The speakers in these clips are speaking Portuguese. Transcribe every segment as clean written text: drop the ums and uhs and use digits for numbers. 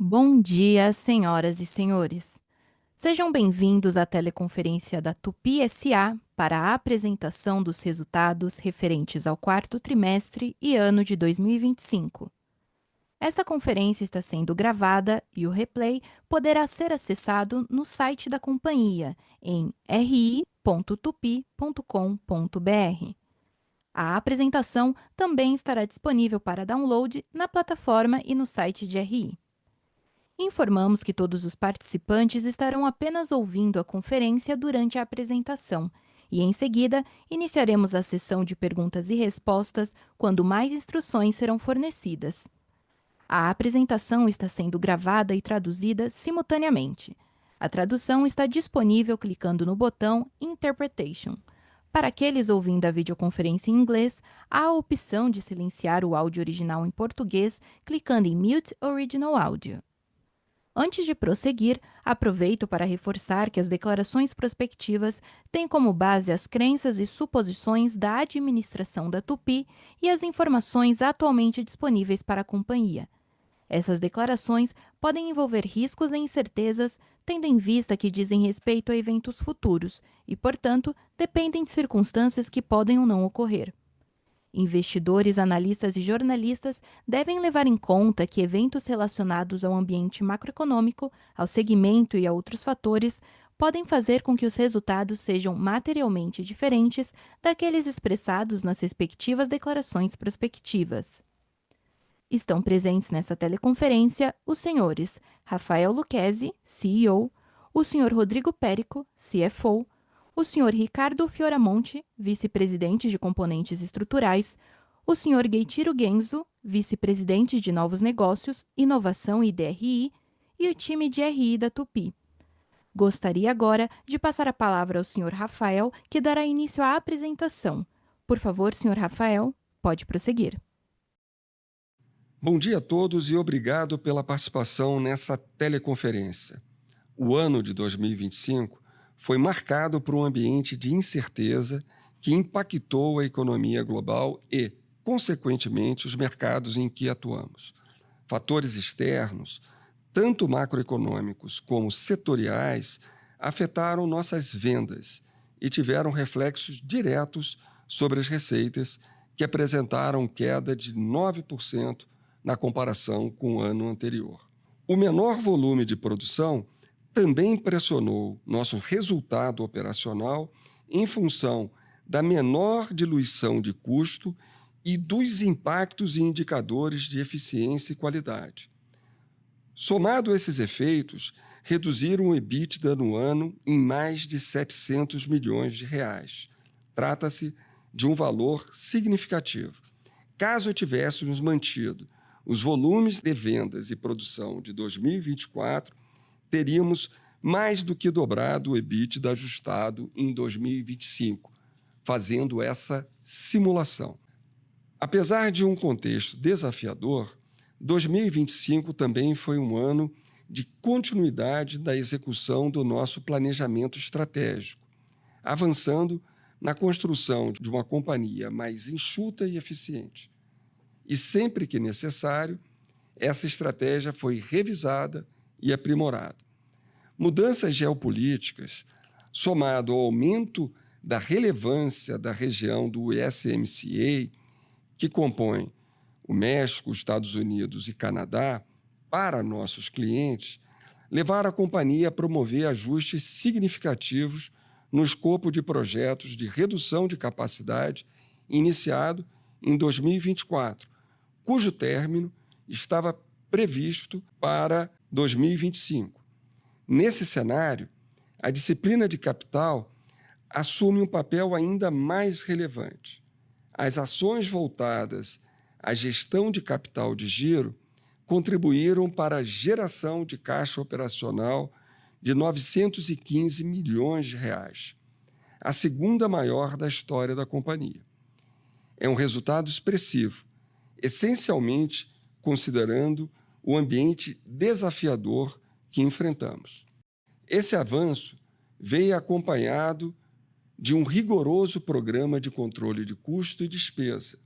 Bom dia, senhoras e senhores. Sejam bem-vindos à teleconferência da Tupi SA para a apresentação dos resultados referentes ao quarto trimestre e ano de 2025. Esta conferência está sendo gravada e o replay poderá ser acessado no site da companhia em ri.tupi.com.br. A apresentação também estará disponível para download na plataforma e no site de RI. Informamos que todos os participantes estarão apenas ouvindo a conferência durante a apresentação e, em seguida, iniciaremos a sessão de perguntas e respostas quando mais instruções serão fornecidas. A apresentação está sendo gravada e traduzida simultaneamente. A tradução está disponível clicando no botão Interpretation. Para aqueles ouvindo a videoconferência em inglês, há a opção de silenciar o áudio original em português clicando em Mute Original Audio. Antes de prosseguir, aproveito para reforçar que as declarações prospectivas têm como base as crenças e suposições da administração da Tupi e as informações atualmente disponíveis para a companhia. Essas declarações podem envolver riscos e incertezas, tendo em vista que dizem respeito a eventos futuros e, portanto, dependem de circunstâncias que podem ou não ocorrer. Investidores, analistas e jornalistas devem levar em conta que eventos relacionados ao ambiente macroeconômico, ao segmento e a outros fatores podem fazer com que os resultados sejam materialmente diferentes daqueles expressados nas respectivas declarações prospectivas. Estão presentes nessa teleconferência os senhores Rafael Lucchesi, CEO, o senhor Rodrigo Périco, CFO, o Sr. Ricardo Fioramonte, vice-presidente de Componentes Estruturais, o Sr. Gueitiro Genzo, vice-presidente de Novos Negócios, Inovação e DRI, e o time de RI da Tupi. Gostaria agora de passar a palavra ao Sr. Rafael, que dará início à apresentação. Por favor, Sr. Rafael, pode prosseguir. Bom dia a todos e obrigado pela participação nessa teleconferência. O ano de 2025 foi marcado por um ambiente de incerteza que impactou a economia global e, consequentemente, os mercados em que atuamos. Fatores externos, tanto macroeconômicos como setoriais, afetaram nossas vendas e tiveram reflexos diretos sobre as receitas, que apresentaram queda de 9% na comparação com o ano anterior. O menor volume de produção também pressionou nosso resultado operacional em função da menor diluição de custo e dos impactos em indicadores de eficiência e qualidade. Somado a esses efeitos, reduziram o EBITDA no ano em mais de 700 milhões de reais. Trata-se de um valor significativo. Caso tivéssemos mantido os volumes de vendas e produção de 2024, teríamos mais do que dobrado o EBITDA ajustado em 2025, fazendo essa simulação. Apesar de um contexto desafiador, 2025 também foi um ano de continuidade da execução do nosso planejamento estratégico, avançando na construção de uma companhia mais enxuta e eficiente. E sempre que necessário, essa estratégia foi revisada e aprimorada. Mudanças geopolíticas, somado ao aumento da relevância da região do USMCA, que compõe o México, os Estados Unidos e Canadá, para nossos clientes, levaram a companhia a promover ajustes significativos no escopo de projetos de redução de capacidade iniciado em 2024, cujo término estava previsto para 2025. Nesse cenário, a disciplina de capital assume um papel ainda mais relevante. As ações voltadas à gestão de capital de giro contribuíram para a geração de caixa operacional de 915 milhões de reais, a segunda maior da história da companhia. É um resultado expressivo, essencialmente considerando o ambiente desafiador que enfrentamos. Esse avanço veio acompanhado de um rigoroso programa de controle de custo e despesa,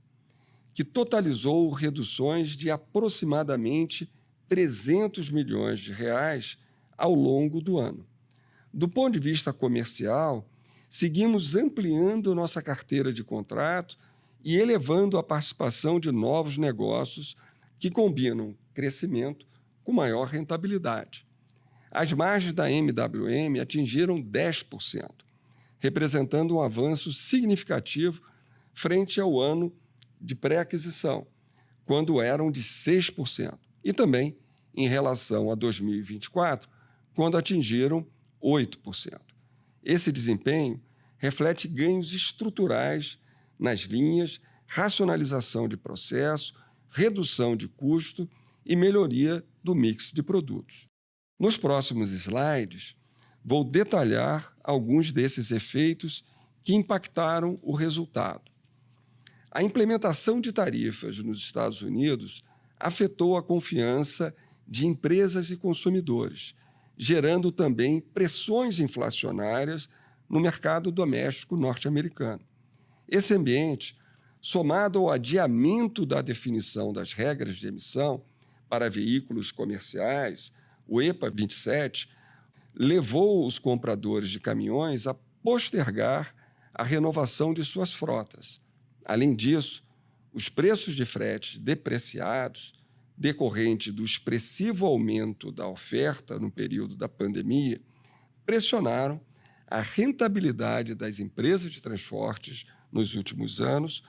que totalizou reduções de aproximadamente 300 milhões de reais ao longo do ano. Do ponto de vista comercial, seguimos ampliando nossa carteira de contrato e elevando a participação de novos negócios que combinam crescimento com maior rentabilidade. As margens da MWM atingiram 10%, representando um avanço significativo frente ao ano de pré-aquisição, quando eram de 6%, e também em relação a 2024, quando atingiram 8%. Esse desempenho reflete ganhos estruturais nas linhas, racionalização de processo, redução de custo e melhoria do mix de produtos. Nos próximos slides, vou detalhar alguns desses efeitos que impactaram o resultado. A implementação de tarifas nos Estados Unidos afetou a confiança de empresas e consumidores, gerando também pressões inflacionárias no mercado doméstico norte-americano. Esse ambiente, somado ao adiamento da definição das regras de emissão para veículos comerciais, o EPA 27, levou os compradores de caminhões a postergar a renovação de suas frotas. Além disso, os preços de frete depreciados, decorrente do expressivo aumento da oferta no período da pandemia, pressionaram a rentabilidade das empresas de transportes nos últimos anos,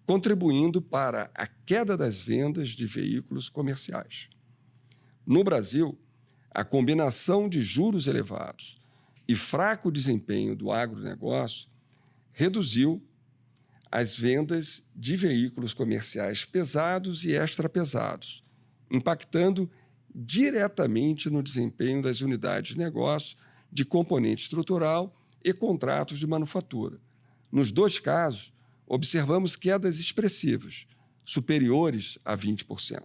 contribuindo para a queda das vendas de veículos comerciais. No Brasil, a combinação de juros elevados e fraco desempenho do agronegócio reduziu as vendas de veículos comerciais pesados e extrapesados, impactando diretamente no desempenho das unidades de negócio de componente estrutural e contratos de manufatura. Nos dois casos, observamos quedas expressivas, superiores a 20%.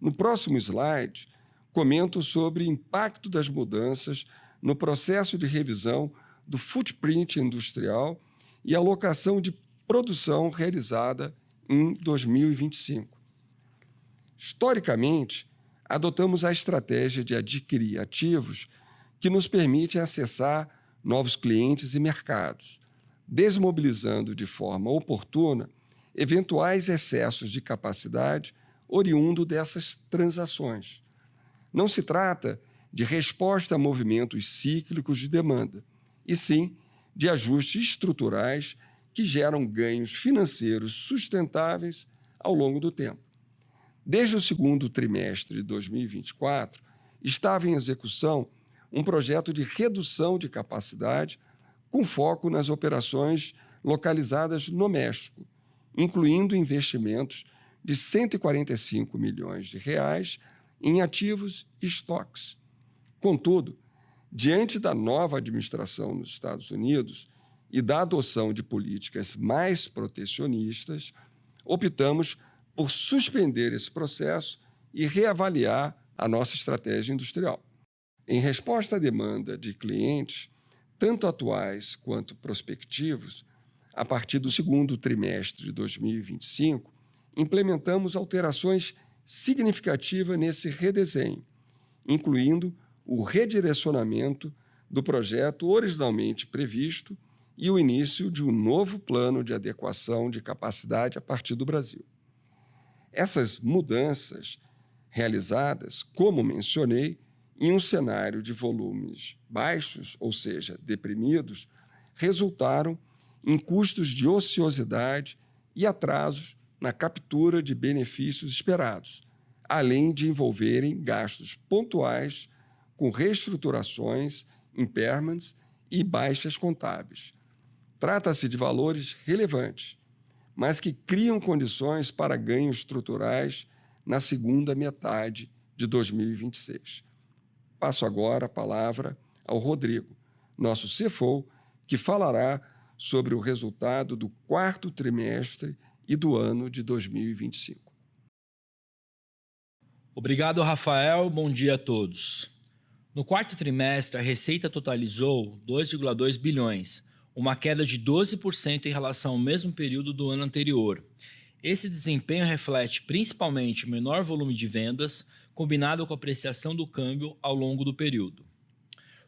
No próximo slide, comento sobre o impacto das mudanças no processo de revisão do footprint industrial e alocação de produção realizada em 2025. Historicamente, adotamos a estratégia de adquirir ativos que nos permitem acessar novos clientes e mercados, desmobilizando de forma oportuna eventuais excessos de capacidade oriundo dessas transações. Não se trata de resposta a movimentos cíclicos de demanda, e sim de ajustes estruturais que geram ganhos financeiros sustentáveis ao longo do tempo. Desde o segundo trimestre de 2024, estava em execução um projeto de redução de capacidade com foco nas operações localizadas no México, incluindo investimentos de 145 milhões de reais em ativos e estoques. Contudo, diante da nova administração nos Estados Unidos e da adoção de políticas mais protecionistas, optamos por suspender esse processo e reavaliar a nossa estratégia industrial. Em resposta à demanda de clientes, tanto atuais quanto prospectivos, a partir do segundo trimestre de 2025, implementamos alterações significativas nesse redesenho, incluindo o redirecionamento do projeto originalmente previsto e o início de um novo plano de adequação de capacidade a partir do Brasil. Essas mudanças realizadas, como mencionei, em um cenário de volumes baixos, ou seja, deprimidos, resultaram em custos de ociosidade e atrasos na captura de benefícios esperados, além de envolverem gastos pontuais com reestruturações, impairments e baixas contábeis. Trata-se de valores relevantes, mas que criam condições para ganhos estruturais na segunda metade de 2026. Passo agora a palavra ao Rodrigo, nosso CFO, que falará sobre o resultado do quarto trimestre e do ano de 2025. Obrigado, Rafael. Bom dia a todos. No quarto trimestre, a receita totalizou 2,2 bilhões, uma queda de 12% em relação ao mesmo período do ano anterior. Esse desempenho reflete principalmente o menor volume de vendas, combinado com a apreciação do câmbio ao longo do período.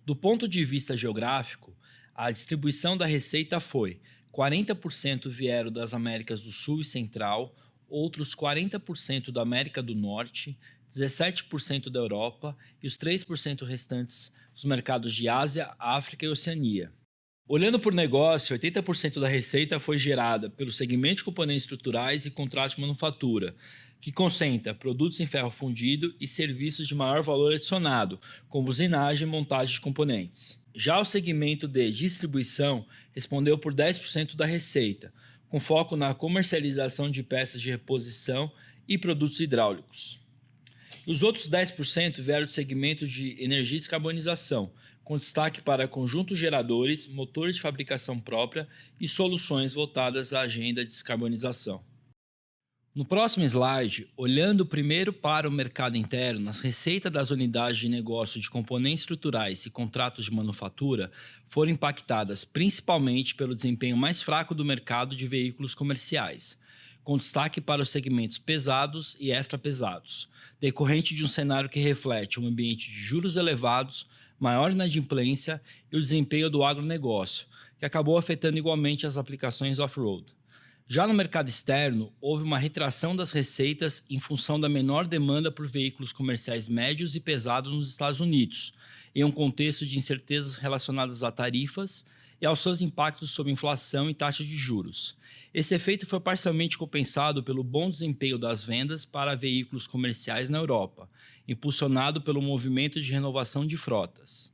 Do ponto de vista geográfico, a distribuição da receita foi 40% vieram das Américas do Sul e Central, outros 40% da América do Norte, 17% da Europa e os 3% restantes dos mercados de Ásia, África e Oceania. Olhando por negócio, 80% da receita foi gerada pelo segmento de componentes estruturais e contratos de manufatura, que concentra produtos em ferro fundido e serviços de maior valor adicionado, como usinagem e montagem de componentes. Já o segmento de distribuição respondeu por 10% da receita, com foco na comercialização de peças de reposição e produtos hidráulicos. Os outros 10% vieram do segmento de energia e descarbonização, com destaque para conjuntos geradores, motores de fabricação própria e soluções voltadas à agenda de descarbonização. No próximo slide, olhando primeiro para o mercado interno, as receitas das unidades de negócio de componentes estruturais e contratos de manufatura foram impactadas principalmente pelo desempenho mais fraco do mercado de veículos comerciais, com destaque para os segmentos pesados e extra-pesados, decorrente de um cenário que reflete um ambiente de juros elevados, maior inadimplência e o desempenho do agronegócio, que acabou afetando igualmente as aplicações off-road. Já no mercado externo, houve uma retração das receitas em função da menor demanda por veículos comerciais médios e pesados nos Estados Unidos, em um contexto de incertezas relacionadas a tarifas e aos seus impactos sobre inflação e taxa de juros. Esse efeito foi parcialmente compensado pelo bom desempenho das vendas para veículos comerciais na Europa, impulsionado pelo movimento de renovação de frotas.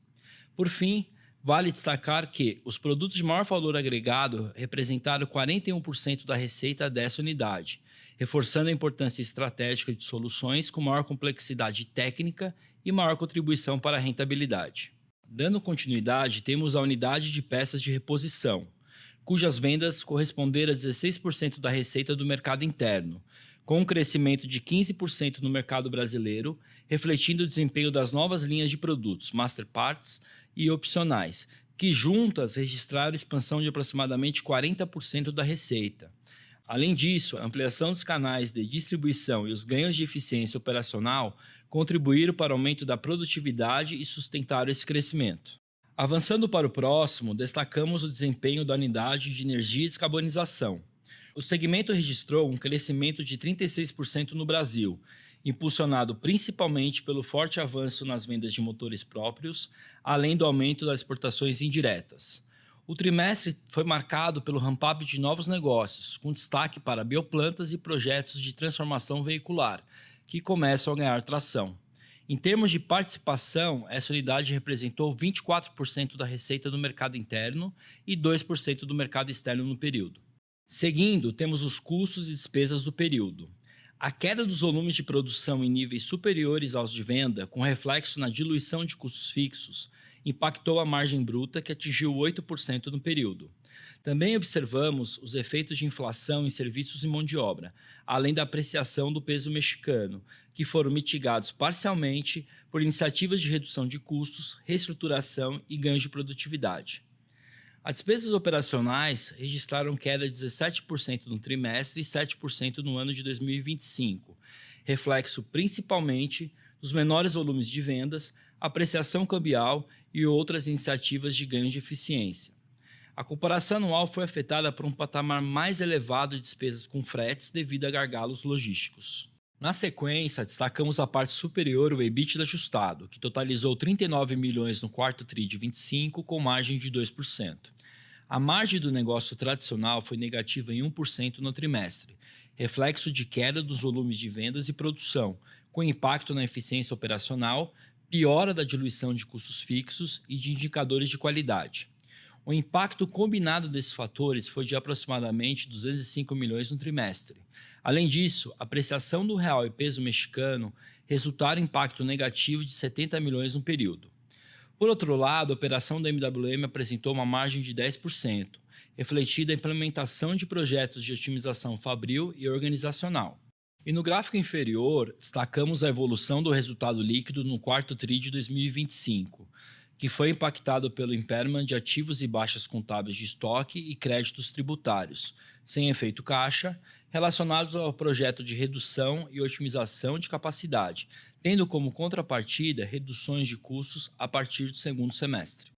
Por fim, vale destacar que os produtos de maior valor agregado representaram 41% da receita dessa unidade, reforçando a importância estratégica de soluções com maior complexidade técnica e maior contribuição para a rentabilidade. Dando continuidade, temos a unidade de peças de reposição, cujas vendas corresponderam a 16% da receita do mercado interno, com um crescimento de 15% no mercado brasileiro, refletindo o desempenho das novas linhas de produtos, Master Parts e opcionais, que juntas registraram expansão de aproximadamente 40% da receita. Além disso, a ampliação dos canais de distribuição e os ganhos de eficiência operacional contribuíram para o aumento da produtividade e sustentaram esse crescimento. Avançando para o próximo, destacamos o desempenho da unidade de energia e descarbonização. O segmento registrou um crescimento de 36% no Brasil, impulsionado principalmente pelo forte avanço nas vendas de motores próprios, além do aumento das exportações indiretas. O trimestre foi marcado pelo ramp-up de novos negócios, com destaque para bioplantas e projetos de transformação veicular, que começam a ganhar tração. Em termos de participação, essa unidade representou 24% da receita do mercado interno e 2% do mercado externo no período. Seguindo, temos os custos e despesas do período. A queda dos volumes de produção em níveis superiores aos de venda, com reflexo na diluição de custos fixos, impactou a margem bruta, que atingiu 8% no período. Também observamos os efeitos de inflação em serviços e mão de obra, além da apreciação do peso mexicano, que foram mitigados parcialmente por iniciativas de redução de custos, reestruturação e ganhos de produtividade. As despesas operacionais registraram queda de 17% no trimestre e 7% no ano de 2025, reflexo principalmente dos menores volumes de vendas, apreciação cambial e outras iniciativas de ganho de eficiência. A comparação anual foi afetada por um patamar mais elevado de despesas com fretes devido a gargalos logísticos. Na sequência, destacamos a parte superior, o EBITDA ajustado, que totalizou 39 milhões no quarto TRI de 25, com margem de 2%. A margem do negócio tradicional foi negativa em 1% no trimestre, reflexo de queda dos volumes de vendas e produção, com impacto na eficiência operacional, piora da diluição de custos fixos e de indicadores de qualidade. O impacto combinado desses fatores foi de aproximadamente 205 milhões no trimestre. Além disso, a apreciação do real e peso mexicano resultaram em impacto negativo de 70 milhões no período. Por outro lado, a operação da MWM apresentou uma margem de 10%, refletida a implementação de projetos de otimização fabril e organizacional. E no gráfico inferior, destacamos a evolução do resultado líquido no quarto TRI de 2025, que foi impactado pelo impairment de ativos e baixas contábeis de estoque e créditos tributários, sem efeito caixa, relacionados ao projeto de redução e otimização de capacidade, tendo como contrapartida reduções de custos a partir do segundo semestre.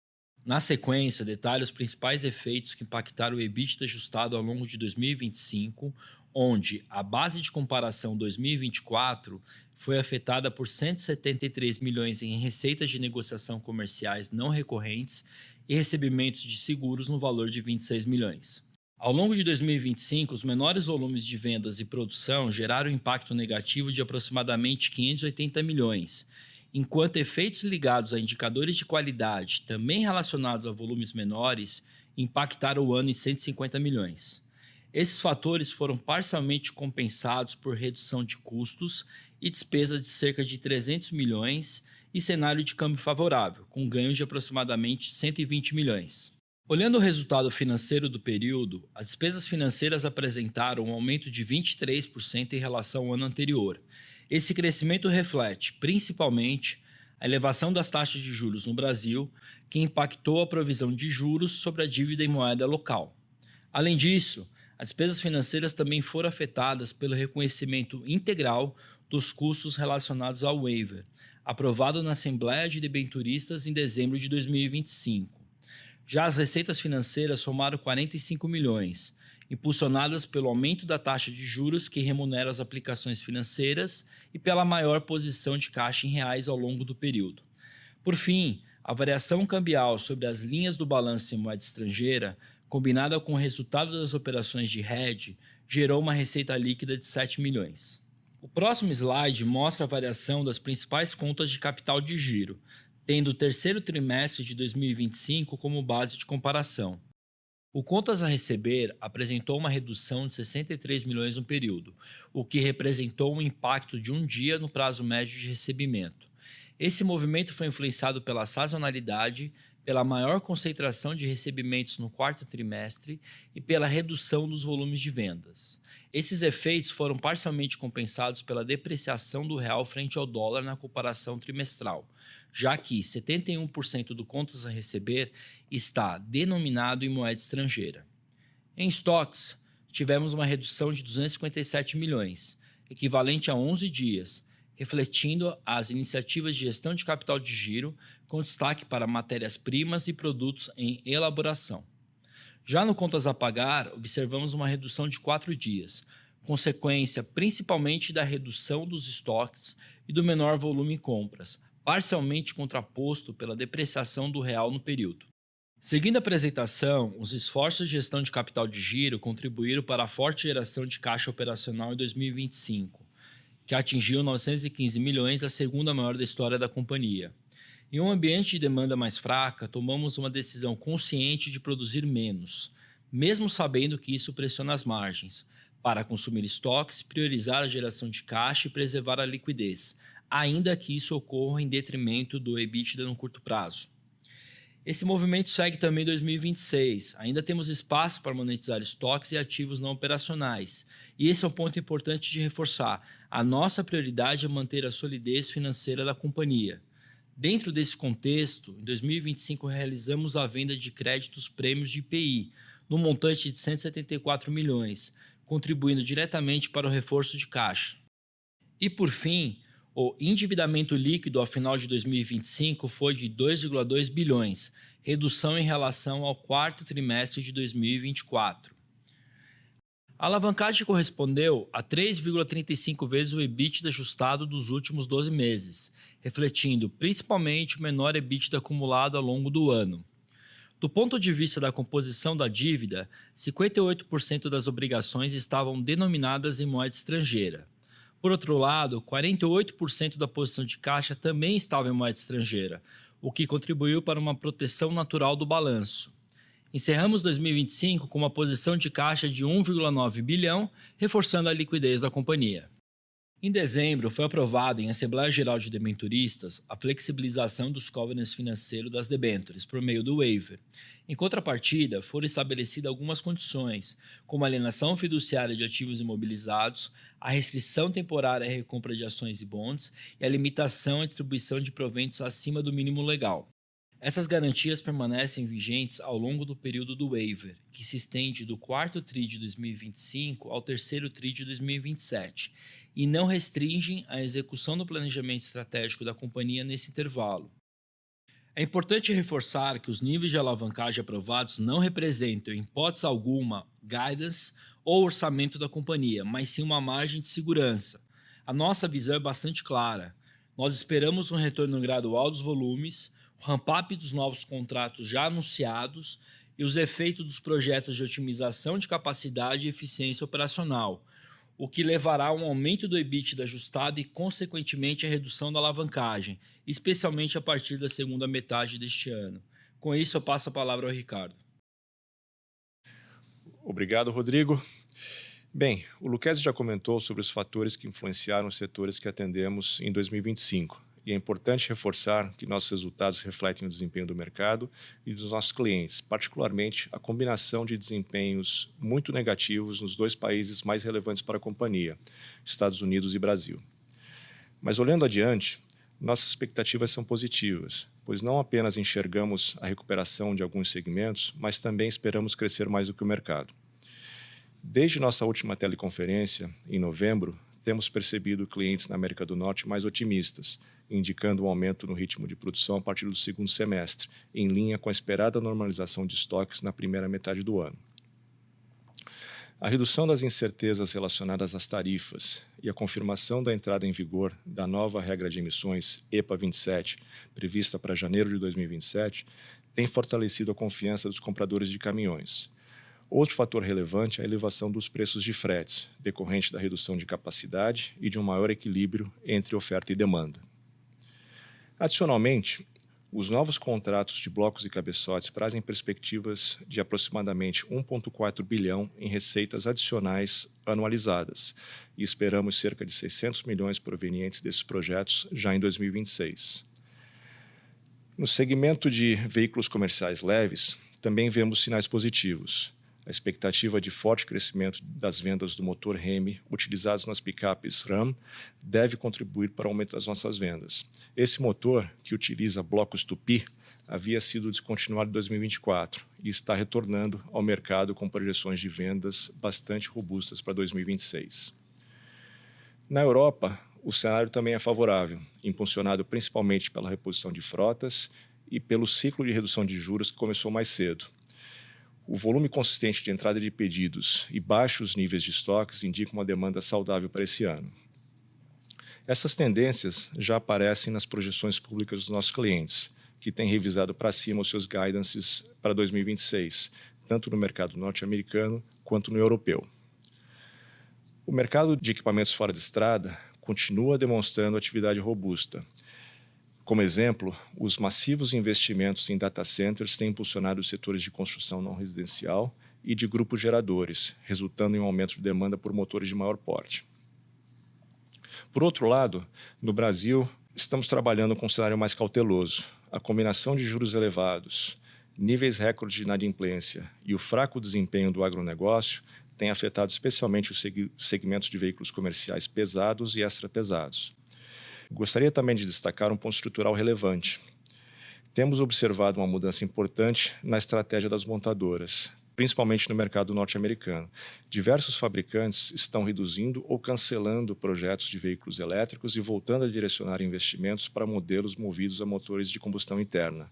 Na sequência, detalhe os principais efeitos que impactaram o EBITDA ajustado ao longo de 2025, onde a base de comparação 2024 foi afetada por 173 milhões em receitas de negociação comerciais não recorrentes e recebimentos de seguros no valor de 26 milhões. Ao longo de 2025, os menores volumes de vendas e produção geraram um impacto negativo de aproximadamente 580 milhões, enquanto efeitos ligados a indicadores de qualidade, também relacionados a volumes menores, impactaram o ano em 150 milhões. Esses fatores foram parcialmente compensados por redução de custos e despesas de cerca de 300 milhões e cenário de câmbio favorável, com ganhos de aproximadamente 120 milhões. Olhando o resultado financeiro do período, as despesas financeiras apresentaram um aumento de 23% em relação ao ano anterior. Esse crescimento reflete, principalmente, a elevação das taxas de juros no Brasil, que impactou a provisão de juros sobre a dívida em moeda local. Além disso, as despesas financeiras também foram afetadas pelo reconhecimento integral dos custos relacionados ao waiver, aprovado na Assembleia de Debenturistas em dezembro de 2025. Já as receitas financeiras somaram 45 milhões, impulsionadas pelo aumento da taxa de juros que remunera as aplicações financeiras e pela maior posição de caixa em reais ao longo do período. Por fim, a variação cambial sobre as linhas do balanço em moeda estrangeira, combinada com o resultado das operações de hedge, gerou uma receita líquida de 7 milhões. O próximo slide mostra a variação das principais contas de capital de giro, tendo o terceiro trimestre de 2025 como base de comparação. O contas a receber apresentou uma redução de 63 milhões no período, o que representou um impacto de um dia no prazo médio de recebimento. Esse movimento foi influenciado pela sazonalidade, pela maior concentração de recebimentos no quarto trimestre e pela redução dos volumes de vendas. Esses efeitos foram parcialmente compensados pela depreciação do real frente ao dólar na comparação trimestral, já que 71% do contas a receber está denominado em moeda estrangeira. Em estoques, tivemos uma redução de 257 milhões, equivalente a 11 dias, refletindo as iniciativas de gestão de capital de giro, com destaque para matérias-primas e produtos em elaboração. Já no contas a pagar, observamos uma redução de 4 dias, consequência principalmente da redução dos estoques e do menor volume em compras, parcialmente contraposto pela depreciação do real no período. Seguindo a apresentação, os esforços de gestão de capital de giro contribuíram para a forte geração de caixa operacional em 2025, que atingiu 915 milhões, a segunda maior da história da companhia. Em um ambiente de demanda mais fraca, tomamos uma decisão consciente de produzir menos, mesmo sabendo que isso pressiona as margens, para consumir estoques, priorizar a geração de caixa e preservar a liquidez, ainda que isso ocorra em detrimento do EBITDA no curto prazo. Esse movimento segue também em 2026. Ainda temos espaço para monetizar estoques e ativos não operacionais. E esse é um ponto importante de reforçar. A nossa prioridade é manter a solidez financeira da companhia. Dentro desse contexto, em 2025 realizamos a venda de créditos prêmios de IPI, no montante de 174 milhões, contribuindo diretamente para o reforço de caixa. E por fim, o endividamento líquido ao final de 2025 foi de 2,2 bilhões, redução em relação ao quarto trimestre de 2024. A alavancagem correspondeu a 3,35 vezes o EBITDA ajustado dos últimos 12 meses, refletindo principalmente o menor EBITDA acumulado ao longo do ano. Do ponto de vista da composição da dívida, 58% das obrigações estavam denominadas em moeda estrangeira. Por outro lado, 48% da posição de caixa também estava em moeda estrangeira, o que contribuiu para uma proteção natural do balanço. Encerramos 2025 com uma posição de caixa de 1,9 bilhão, reforçando a liquidez da companhia. Em dezembro, foi aprovado em Assembleia Geral de Debenturistas a flexibilização dos covenants financeiros das debêntures por meio do waiver. Em contrapartida, foram estabelecidas algumas condições, como a alienação fiduciária de ativos imobilizados, a restrição temporária à recompra de ações e bonds e a limitação à distribuição de proventos acima do mínimo legal. Essas garantias permanecem vigentes ao longo do período do waiver, que se estende do quarto TRI de 2025 ao terceiro TRI de 2027, e não restringem a execução do planejamento estratégico da companhia nesse intervalo. É importante reforçar que os níveis de alavancagem aprovados não representam, em hipótese alguma, guidance ou orçamento da companhia, mas sim uma margem de segurança. A nossa visão é bastante clara. Nós esperamos um retorno gradual dos volumes, o ramp-up dos novos contratos já anunciados e os efeitos dos projetos de otimização de capacidade e eficiência operacional, o que levará a um aumento do EBITDA ajustado e, consequentemente, a redução da alavancagem, especialmente a partir da segunda metade deste ano. Com isso, eu passo a palavra ao Ricardo. Obrigado, Rodrigo. Bem, o Lucchesi já comentou sobre os fatores que influenciaram os setores que atendemos em 2025. E é importante reforçar que nossos resultados refletem o desempenho do mercado e dos nossos clientes, particularmente a combinação de desempenhos muito negativos nos dois países mais relevantes para a companhia, Estados Unidos e Brasil. Mas olhando adiante, nossas expectativas são positivas, pois não apenas enxergamos a recuperação de alguns segmentos, mas também esperamos crescer mais do que o mercado. Desde nossa última teleconferência, em novembro, temos percebido clientes na América do Norte mais otimistas, indicando um aumento no ritmo de produção a partir do segundo semestre, em linha com a esperada normalização de estoques na primeira metade do ano. A redução das incertezas relacionadas às tarifas e a confirmação da entrada em vigor da nova regra de emissões EPA 27, prevista para janeiro de 2027, tem fortalecido a confiança dos compradores de caminhões. Outro fator relevante é a elevação dos preços de fretes, decorrente da redução de capacidade e de um maior equilíbrio entre oferta e demanda. Adicionalmente, os novos contratos de blocos e cabeçotes trazem perspectivas de aproximadamente 1,4 bilhão em receitas adicionais anualizadas e esperamos cerca de 600 milhões provenientes desses projetos já em 2026. No segmento de veículos comerciais leves, também vemos sinais positivos. A expectativa de forte crescimento das vendas do motor Hemi utilizados nas picapes Ram deve contribuir para o aumento das nossas vendas. Esse motor, que utiliza blocos Tupi, havia sido descontinuado em 2024 e está retornando ao mercado com projeções de vendas bastante robustas para 2026. Na Europa, o cenário também é favorável, impulsionado principalmente pela reposição de frotas e pelo ciclo de redução de juros que começou mais cedo. O volume consistente de entrada de pedidos e baixos níveis de estoques indicam uma demanda saudável para esse ano. Essas tendências já aparecem nas projeções públicas dos nossos clientes, que têm revisado para cima os seus guidances para 2026, tanto no mercado norte-americano quanto no europeu. O mercado de equipamentos fora de estrada continua demonstrando atividade robusta. Como exemplo, os massivos investimentos em data centers têm impulsionado os setores de construção não residencial e de grupos geradores, resultando em um aumento de demanda por motores de maior porte. Por outro lado, no Brasil, estamos trabalhando com um cenário mais cauteloso. A combinação de juros elevados, níveis recordes de inadimplência e o fraco desempenho do agronegócio tem afetado especialmente os segmentos de veículos comerciais pesados e extrapesados. Gostaria também de destacar um ponto estrutural relevante. Temos observado uma mudança importante na estratégia das montadoras, principalmente no mercado norte-americano. Diversos fabricantes estão reduzindo ou cancelando projetos de veículos elétricos e voltando a direcionar investimentos para modelos movidos a motores de combustão interna.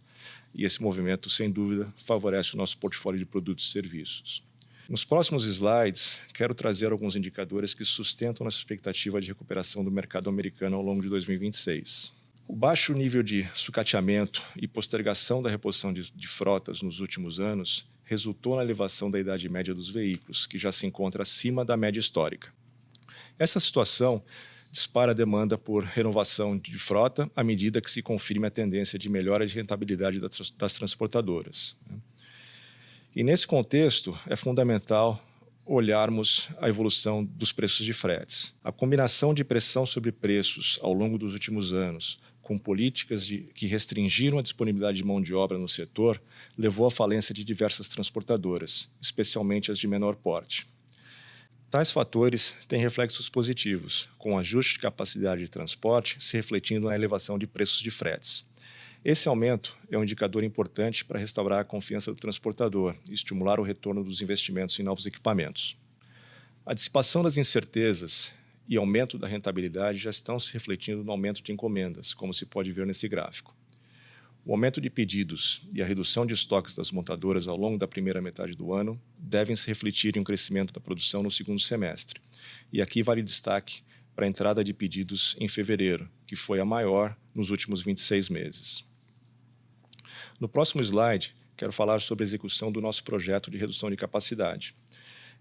E esse movimento, sem dúvida, favorece o nosso portfólio de produtos e serviços. Nos próximos slides, quero trazer alguns indicadores que sustentam nossa expectativa de recuperação do mercado americano ao longo de 2026. O baixo nível de sucateamento e postergação da reposição de frotas nos últimos anos resultou na elevação da idade média dos veículos, que já se encontra acima da média histórica. Essa situação dispara a demanda por renovação de frota à medida que se confirme a tendência de melhora de rentabilidade das transportadoras. E nesse contexto, é fundamental olharmos a evolução dos preços de fretes. A combinação de pressão sobre preços ao longo dos últimos anos, com políticas que restringiram a disponibilidade de mão de obra no setor, levou à falência de diversas transportadoras, especialmente as de menor porte. Tais fatores têm reflexos positivos, com o ajuste de capacidade de transporte se refletindo na elevação de preços de fretes. Esse aumento é um indicador importante para restaurar a confiança do transportador e estimular o retorno dos investimentos em novos equipamentos. A dissipação das incertezas e aumento da rentabilidade já estão se refletindo no aumento de encomendas, como se pode ver nesse gráfico. O aumento de pedidos e a redução de estoques das montadoras ao longo da primeira metade do ano devem se refletir em um crescimento da produção no segundo semestre. E aqui vale destaque para a entrada de pedidos em fevereiro, que foi a maior nos últimos 26 meses. No próximo slide, quero falar sobre a execução do nosso projeto de redução de capacidade.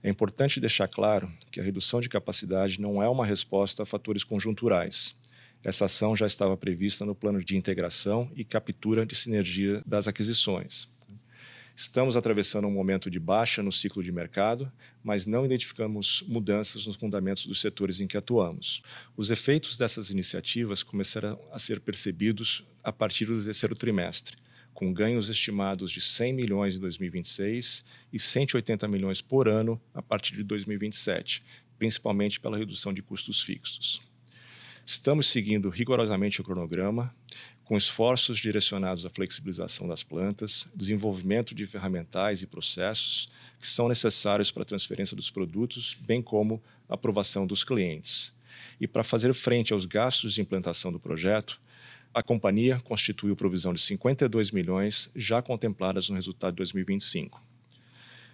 É importante deixar claro que a redução de capacidade não é uma resposta a fatores conjunturais. Essa ação já estava prevista no plano de integração e captura de sinergia das aquisições. Estamos atravessando um momento de baixa no ciclo de mercado, mas não identificamos mudanças nos fundamentos dos setores em que atuamos. Os efeitos dessas iniciativas começarão a ser percebidos a partir do terceiro trimestre, com ganhos estimados de 100 milhões em 2026 e 180 milhões por ano a partir de 2027, principalmente pela redução de custos fixos. Estamos seguindo rigorosamente o cronograma, com esforços direcionados à flexibilização das plantas, desenvolvimento de ferramentais e processos que são necessários para a transferência dos produtos, bem como a aprovação dos clientes. E para fazer frente aos gastos de implantação do projeto, a companhia constituiu provisão de 52 milhões já contempladas no resultado de 2025.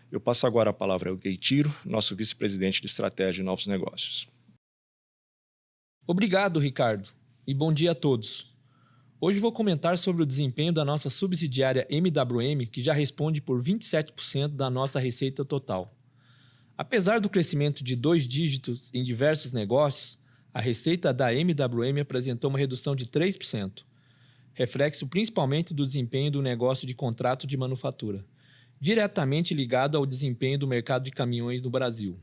Eu passo agora a palavra ao Gueitiro, nosso vice-presidente de Estratégia e Novos Negócios. Obrigado, Ricardo, e bom dia a todos. Hoje vou comentar sobre o desempenho da nossa subsidiária MWM, que já responde por 27% da nossa receita total. Apesar do crescimento de 2 dígitos em diversos negócios, a receita da MWM apresentou uma redução de 3%, reflexo principalmente do desempenho do negócio de contrato de manufatura, diretamente ligado ao desempenho do mercado de caminhões no Brasil.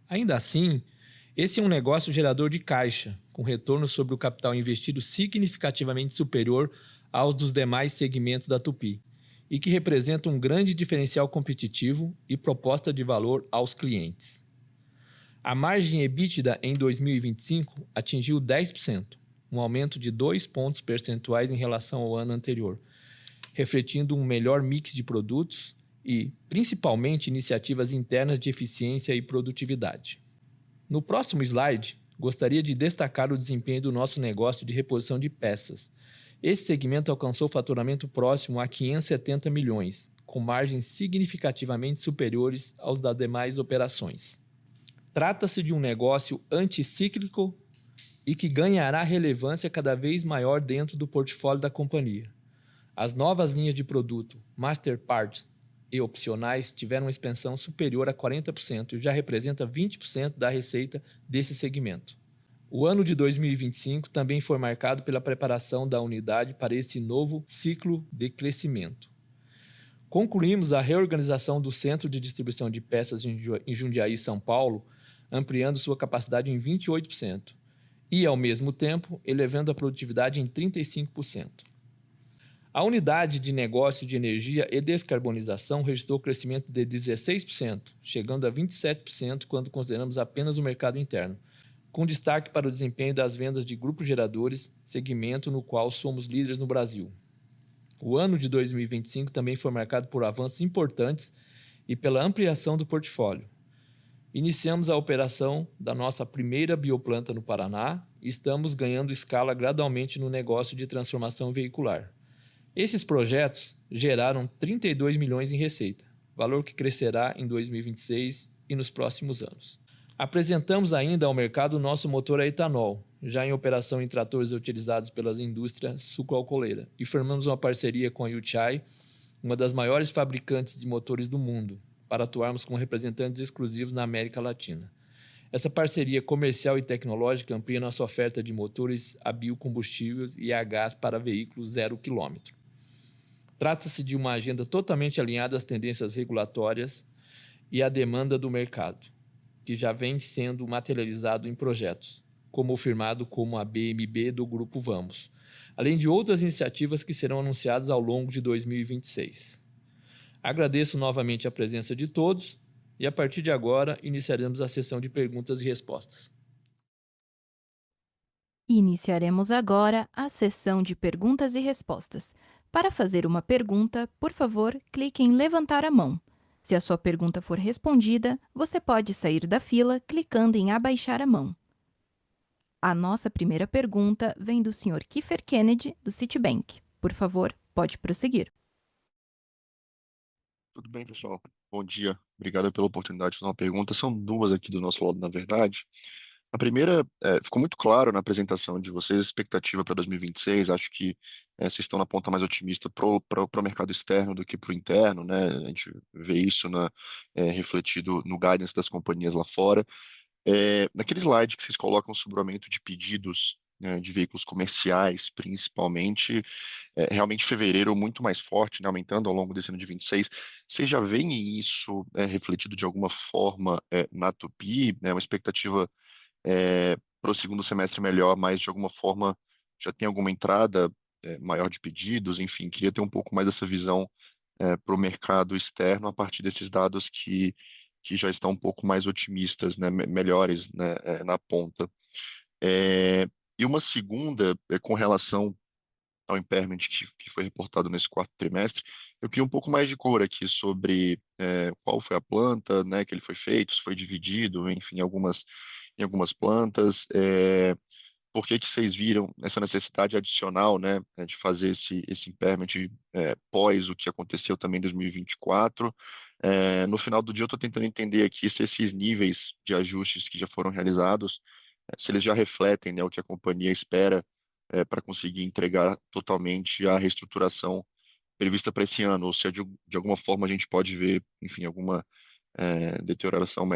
Ainda assim, esse é um negócio gerador de caixa, com retorno sobre o capital investido significativamente superior aos dos demais segmentos da Tupy, e que representa um grande diferencial competitivo e proposta de valor aos clientes. A margem EBITDA em 2025 atingiu 10%, um aumento de 2 pontos percentuais em relação ao ano anterior, refletindo um melhor mix de produtos e, principalmente, iniciativas internas de eficiência e produtividade. No próximo slide, gostaria de destacar o desempenho do nosso negócio de reposição de peças. Esse segmento alcançou faturamento próximo a 570 milhões, com margens significativamente superiores aos das demais operações. Trata-se de um negócio anticíclico e que ganhará relevância cada vez maior dentro do portfólio da companhia. As novas linhas de produto, Master Parts e opcionais tiveram uma expansão superior a 40% e já representa 20% da receita desse segmento. O ano de 2025 também foi marcado pela preparação da unidade para esse novo ciclo de crescimento. Concluímos a reorganização do Centro de Distribuição de Peças em Jundiaí, São Paulo, ampliando sua capacidade em 28% e, ao mesmo tempo, elevando a produtividade em 35%. A unidade de negócio de energia e descarbonização registrou crescimento de 16%, chegando a 27% quando consideramos apenas o mercado interno, com destaque para o desempenho das vendas de grupos geradores, segmento no qual somos líderes no Brasil. O ano de 2025 também foi marcado por avanços importantes e pela ampliação do portfólio. Iniciamos a operação da nossa primeira bioplanta no Paraná e estamos ganhando escala gradualmente no negócio de transformação veicular. Esses projetos geraram 32 milhões em receita, valor que crescerá em 2026 e nos próximos anos. Apresentamos ainda ao mercado nosso motor a etanol, já em operação em tratores utilizados pelas indústrias sucroalcooleira, e formamos uma parceria com a Yuchai, uma das maiores fabricantes de motores do mundo, para atuarmos como representantes exclusivos na América Latina. Essa parceria comercial e tecnológica amplia nossa oferta de motores a biocombustíveis e a gás para veículos 0 km. Trata-se de uma agenda totalmente alinhada às tendências regulatórias e à demanda do mercado, que já vem sendo materializado em projetos, como o firmado como a BMB do Grupo Vamos, além de outras iniciativas que serão anunciadas ao longo de 2026. Agradeço novamente a presença de todos e, a partir de agora, iniciaremos a sessão de perguntas e respostas. Iniciaremos agora a sessão de perguntas e respostas. Para fazer uma pergunta, por favor, clique em levantar a mão. Se a sua pergunta for respondida, você pode sair da fila clicando em abaixar a mão. A nossa primeira pergunta vem do Sr. Kiefer Kennedy, do Citibank. Por favor, pode prosseguir. Tudo bem, pessoal? Bom dia. Obrigado pela oportunidade de fazer uma pergunta. São duas aqui do nosso lado, na verdade. A primeira, ficou muito claro na apresentação de vocês a expectativa para 2026. Acho que vocês estão na ponta mais otimista para o mercado externo do que para o interno, né? A gente vê isso refletido no guidance das companhias lá fora. Naquele slide que vocês colocam sobre o aumento de pedidos, né, de veículos comerciais, principalmente, realmente fevereiro muito mais forte, né, aumentando ao longo desse ano de 26. Vocês já veem isso refletido de alguma forma na Tupi, né, uma expectativa para o segundo semestre melhor, mas de alguma forma já tem alguma entrada maior de pedidos? Enfim, queria ter um pouco mais dessa visão para o mercado externo a partir desses dados que já estão um pouco mais otimistas, né, melhores, né, na ponta. E uma segunda, com relação ao impairment que foi reportado nesse quarto trimestre, eu queria um pouco mais de cor aqui sobre qual foi a planta, né, que ele foi feito, se foi dividido, enfim, em algumas plantas, por que que vocês viram essa necessidade adicional, né, de fazer esse impairment pós o que aconteceu também em 2024? No final do dia, eu estou tentando entender aqui se esses níveis de ajustes que já foram realizados, se eles já refletem, né, o que a companhia espera para conseguir entregar totalmente a reestruturação prevista para esse ano, ou se de alguma forma a gente pode ver, enfim, alguma deterioração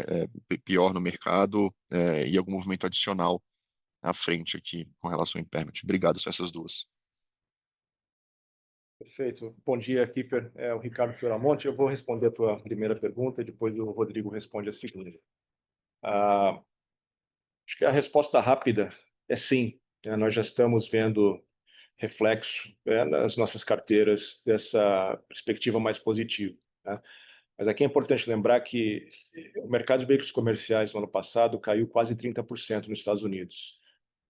pior no mercado e algum movimento adicional à frente aqui com relação ao impairment. Obrigado, são essas duas. Perfeito. Bom dia, Kiefer. É o Ricardo Fioramonte. Eu vou responder a tua primeira pergunta e depois o Rodrigo responde a segunda. Acho que a resposta rápida é sim. Nós já estamos vendo reflexo nas nossas carteiras dessa perspectiva mais positiva, né? Mas aqui é importante lembrar que o mercado de veículos comerciais no ano passado caiu quase 30% nos Estados Unidos,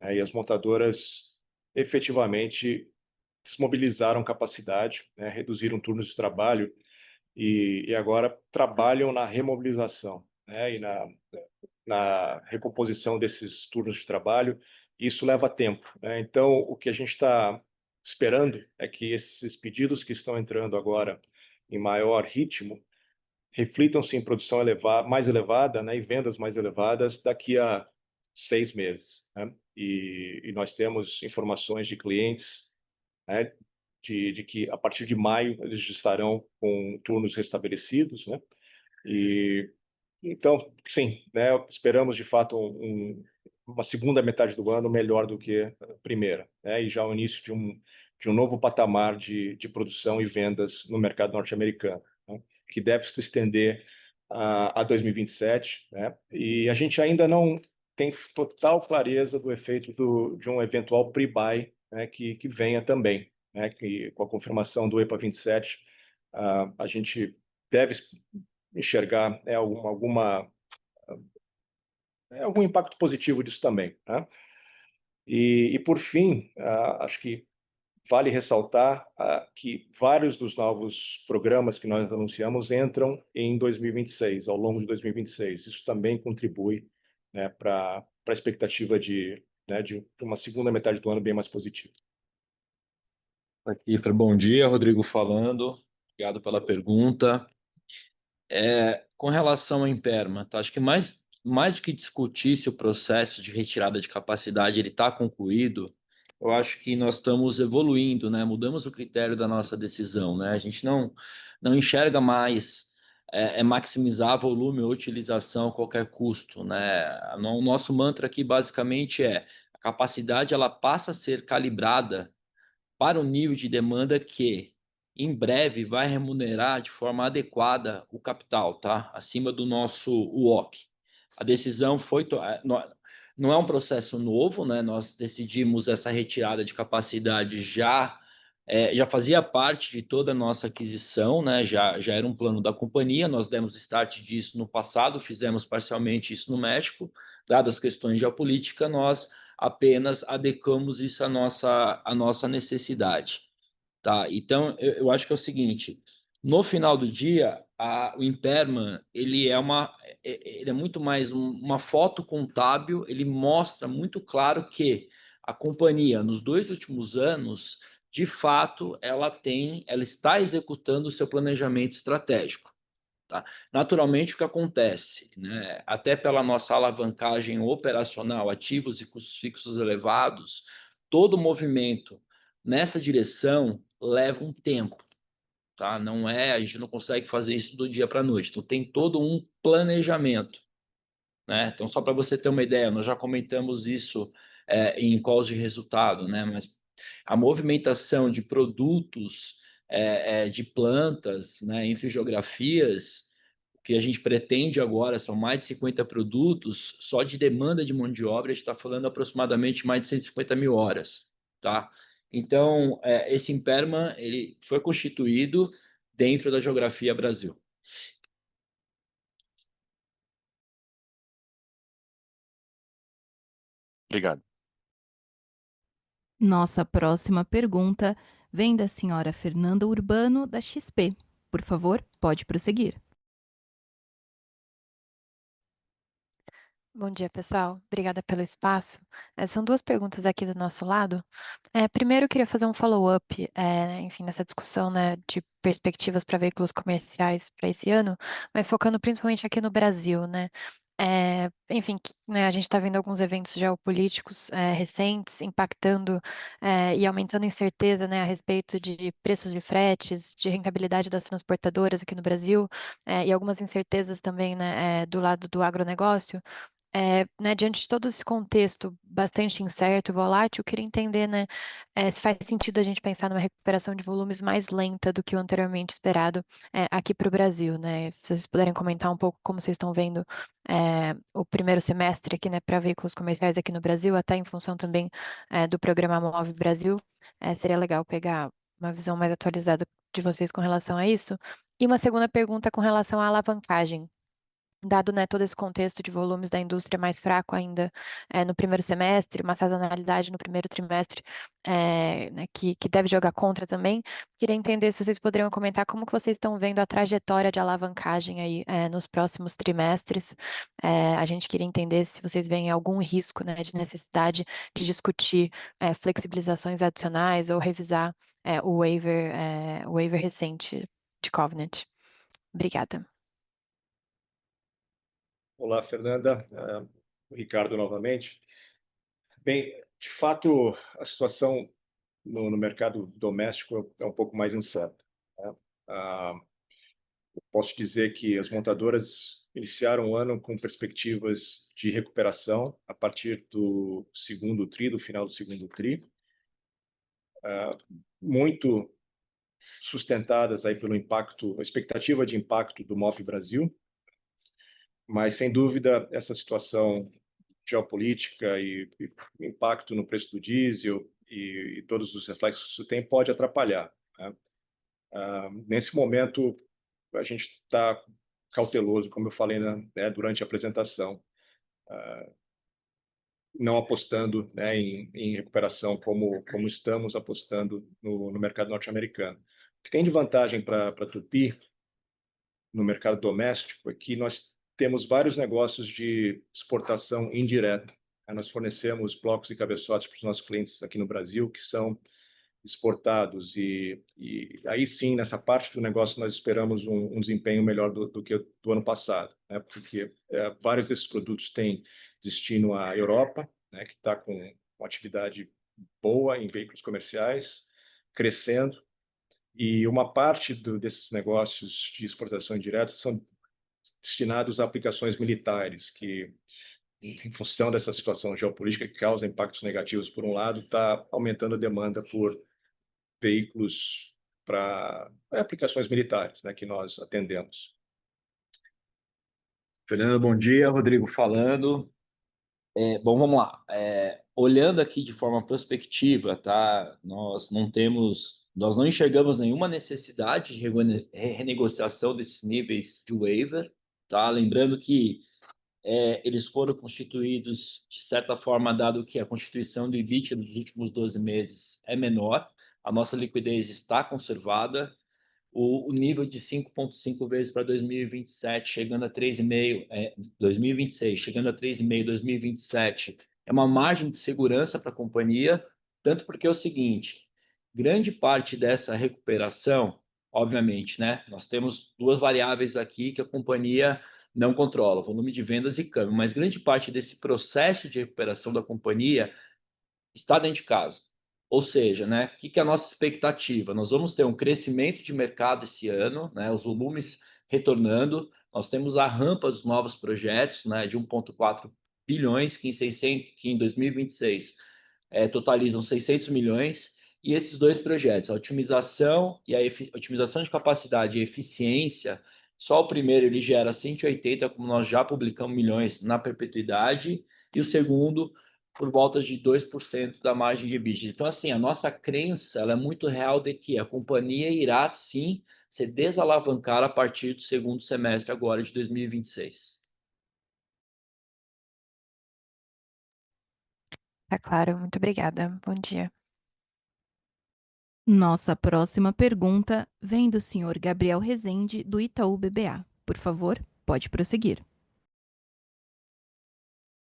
né? E as montadoras efetivamente desmobilizaram capacidade, né? Reduziram turnos de trabalho e agora trabalham na remobilização, né? E na recomposição desses turnos de trabalho. Isso leva tempo, né? Então, o que a gente está esperando é que esses pedidos que estão entrando agora em maior ritmo reflitam-se em produção mais elevada, né, e vendas mais elevadas daqui a 6 meses, né? E nós temos informações de clientes, né, de que a partir de maio eles estarão com turnos restabelecidos, né? E então, sim, né, esperamos de fato uma segunda metade do ano melhor do que a primeira, né? E já o início de um novo patamar de produção e vendas no mercado norte-americano, né? Que deve se estender a 2027, né? E a gente ainda não tem total clareza do efeito de um eventual pre-buy, né, que venha também, né? Que com a confirmação do EPA 27, a gente deve enxergar algum impacto positivo disso também, né? E por fim, acho que vale ressaltar que vários dos novos programas que nós anunciamos entram em 2026, ao longo de 2026. Isso também contribui, né, para a expectativa de uma segunda metade do ano bem mais positiva. Aqui, bom dia, Rodrigo falando. Obrigado pela pergunta. Com relação ao impairment, acho que mais do que discutir se o processo de retirada de capacidade ele está concluído, eu acho que nós estamos evoluindo, né? Mudamos o critério da nossa decisão, né? A gente não enxerga mais maximizar volume ou utilização a qualquer custo, né? O nosso mantra aqui basicamente a capacidade ela passa a ser calibrada para o nível de demanda que em breve vai remunerar de forma adequada o capital, tá? Acima do nosso WOC. A decisão não é um processo novo, né? Nós decidimos essa retirada de capacidade já fazia parte de toda a nossa aquisição, né? Já era um plano da companhia, nós demos start disso no passado, fizemos parcialmente isso no México, dadas as questões de geopolítica, nós apenas adequamos isso à nossa necessidade. Tá? Então, eu acho que é o seguinte, No final do dia, o impairment ele é muito mais uma foto contábil. Ele mostra muito claro que a companhia, nos 2 últimos anos, de fato, ela está executando o seu planejamento estratégico. Tá? Naturalmente, o que acontece, né? Até pela nossa alavancagem operacional, ativos e custos fixos elevados, todo movimento nessa direção leva um tempo. Tá? Não é, a gente não consegue fazer isso do dia para a noite. Então, tem todo um planejamento. Né? Então, só para você ter uma ideia, nós já comentamos isso em calls de resultado, né? Mas a movimentação de produtos, de plantas, né, entre geografias, o que a gente pretende agora são mais de 50 produtos, só de demanda de mão de obra, a gente está falando aproximadamente mais de 150 mil horas. Tá? Então, esse impairment ele foi constituído dentro da geografia Brasil. Obrigado. Nossa próxima pergunta vem da senhora Fernanda Urbano, da XP. Por favor, pode prosseguir. Bom dia, pessoal. Obrigada pelo espaço. São duas perguntas aqui do nosso lado. Primeiro, eu queria fazer um follow-up, enfim, nessa discussão, né, de perspectivas para veículos comerciais para esse ano, mas focando principalmente aqui no Brasil, né? Enfim, né, a gente está vendo alguns eventos geopolíticos recentes impactando e aumentando incerteza, né, a respeito de preços de fretes, de rentabilidade das transportadoras aqui no Brasil, e algumas incertezas também, né, do lado do agronegócio. Né, diante de todo esse contexto bastante incerto e volátil, eu queria entender, né, se faz sentido a gente pensar numa recuperação de volumes mais lenta do que o anteriormente esperado aqui para o Brasil, né? Se vocês puderem comentar um pouco como vocês estão vendo o primeiro semestre aqui, né, para veículos comerciais aqui no Brasil, até em função também do programa Move Brasil, seria legal pegar uma visão mais atualizada de vocês com relação a isso. E uma segunda pergunta com relação à alavancagem. Dado, né, todo esse contexto de volumes da indústria mais fraco ainda no primeiro semestre, uma sazonalidade no primeiro trimestre né, que deve jogar contra também, queria entender se vocês poderiam comentar como que vocês estão vendo a trajetória de alavancagem aí nos próximos trimestres. A gente queria entender se vocês veem algum risco, né, de necessidade de discutir flexibilizações adicionais ou revisar o waiver recente de Covenant. Obrigada. Olá, Fernanda. O Ricardo novamente. Bem, de fato, a situação no mercado doméstico é um pouco mais incerta, né? Posso dizer que as montadoras iniciaram o ano com perspectivas de recuperação a partir do segundo tri, do final do segundo tri, muito sustentadas aí pelo impacto, a expectativa de impacto do MOV Brasil, mas sem dúvida essa situação geopolítica e impacto no preço do diesel e todos os reflexos que isso tem pode atrapalhar, né? Nesse momento a gente está cauteloso, como eu falei, né, durante a apresentação, não apostando, né, em recuperação como estamos apostando no mercado norte-americano. O que tem de vantagem para a Tupy no mercado doméstico é que nós temos vários negócios de exportação indireta. Nós fornecemos blocos e cabeçotes para os nossos clientes aqui no Brasil, que são exportados, e aí sim, nessa parte do negócio, nós esperamos um desempenho melhor do que do ano passado, né? Porque vários desses produtos têm destino à Europa, né, que está com uma atividade boa em veículos comerciais, crescendo, e uma parte desses negócios de exportação indireta são destinados a aplicações militares, que, em função dessa situação geopolítica que causa impactos negativos, por um lado, está aumentando a demanda por veículos para aplicações militares, né, que nós atendemos. Fernando, bom dia. Rodrigo falando. Bom, vamos lá. Olhando aqui de forma prospectiva, tá? Nós não enxergamos nenhuma necessidade de renegociação desses níveis de waiver, tá? Lembrando que eles foram constituídos, de certa forma, dado que a constituição do EBITDA dos últimos 12 meses é menor, a nossa liquidez está conservada. o nível de 5,5 vezes para 2027, chegando a 3,5, 2026, chegando a 3,5 2027, é uma margem de segurança para a companhia, tanto porque é o seguinte, grande parte dessa recuperação, obviamente, né? Nós temos duas variáveis aqui que a companhia não controla, volume de vendas e câmbio, mas grande parte desse processo de recuperação da companhia está dentro de casa. Ou seja, né, o que é a nossa expectativa? Nós vamos ter um crescimento de mercado esse ano, né, os volumes retornando, nós temos a rampa dos novos projetos, né, de 1,4 bilhões, que em 2026 totalizam 600 milhões, e esses dois projetos, a otimização e a otimização de capacidade e eficiência, só o primeiro ele gera 180, como nós já publicamos, milhões na perpetuidade, e o segundo por volta de 2% da margem de EBITDA. Então, assim, a nossa crença ela é muito real de que a companhia irá, sim, se desalavancar a partir do segundo semestre agora de 2026. Tá claro, muito obrigada. Bom dia. Nossa próxima pergunta vem do senhor Gabriel Rezende, do Itaú BBA. Por favor, pode prosseguir.